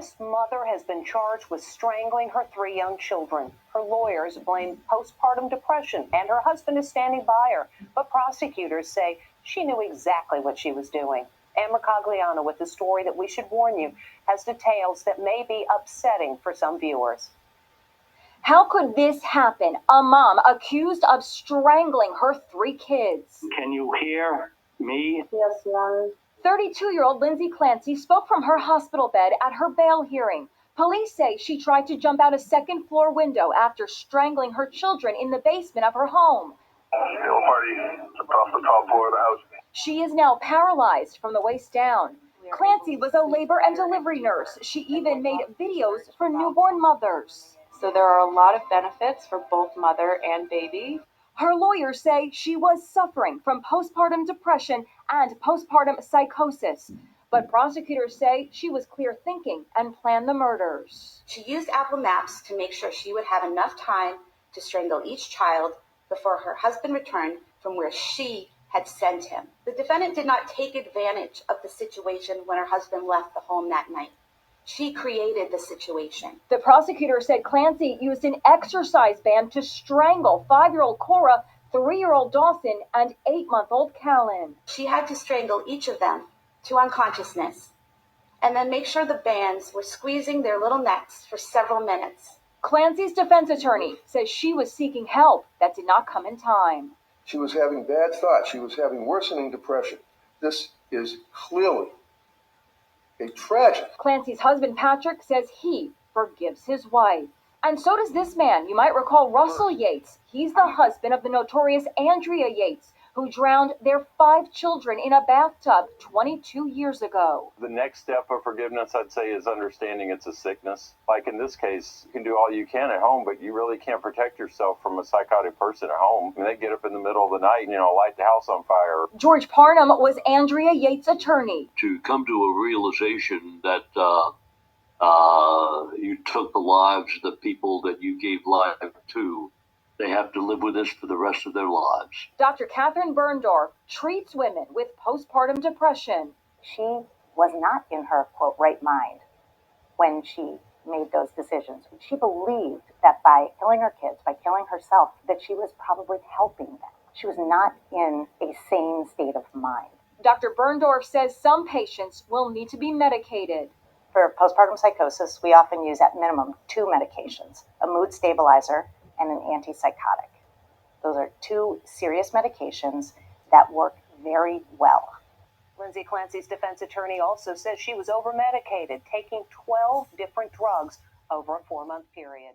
This mother has been charged with strangling her 3 young children. Her lawyers blame postpartum depression, and her husband is standing by her. But prosecutors say she knew exactly what she was doing. Amber Cagliano with the story that we should warn you has details that may be upsetting for some viewers. How could this happen? A mom accused of strangling her 3 kids. Can you hear me? Yes, Mom. 32-year-old Lindsay Clancy spoke from her hospital bed at her bail hearing. Police say she tried to jump out a second-floor window after strangling her children in the basement of her home. Still party across the top floor of the house. She is now paralyzed from the waist down. Clancy was a labor and delivery nurse. She even made videos for newborn mothers. So there are a lot of benefits for both mother and baby. Her lawyers say she was suffering from postpartum depression and postpartum psychosis. But prosecutors say she was clear thinking and planned the murders. She used Apple Maps to make sure she would have enough time to strangle each child before her husband returned from where she had sent him. The defendant did not take advantage of the situation when her husband left the home that night. She created the situation. The prosecutor said Clancy used an exercise band to strangle 5-year-old Cora, 3-year-old Dawson, and 8-month-old Callan. She had to strangle each of them to unconsciousness and then make sure the bands were squeezing their little necks for several minutes. Clancy's defense attorney says she was seeking help that did not come in time. She was having bad thoughts. She was having worsening depression. This is clearly a tragedy. Clancy's husband, Patrick, says he forgives his wife. And so does this man. You might recall Russell Yates. He's the husband of the notorious Andrea Yates, who drowned their 5 children in a bathtub 22 years ago. The next step of forgiveness, I'd say, is understanding it's a sickness. Like in this case, you can do all you can at home, but you really can't protect yourself from a psychotic person at home. I mean, they get up in the middle of the night and, light the house on fire. George Parnham was Andrea Yates' attorney. To come to a realization that you took the lives of the people that you gave life to, they have to live with this for the rest of their lives. Dr. Catherine Berndorf treats women with postpartum depression. She was not in her, quote, right mind when she made those decisions. She believed that by killing her kids, by killing herself, that she was probably helping them. She was not in a sane state of mind. Dr. Berndorf says some patients will need to be medicated. For postpartum psychosis, we often use at minimum 2 medications, a mood stabilizer and an antipsychotic. Those are 2 serious medications that work very well. Lindsay Clancy's defense attorney also says she was over-medicated, taking 12 different drugs over a 4-month period.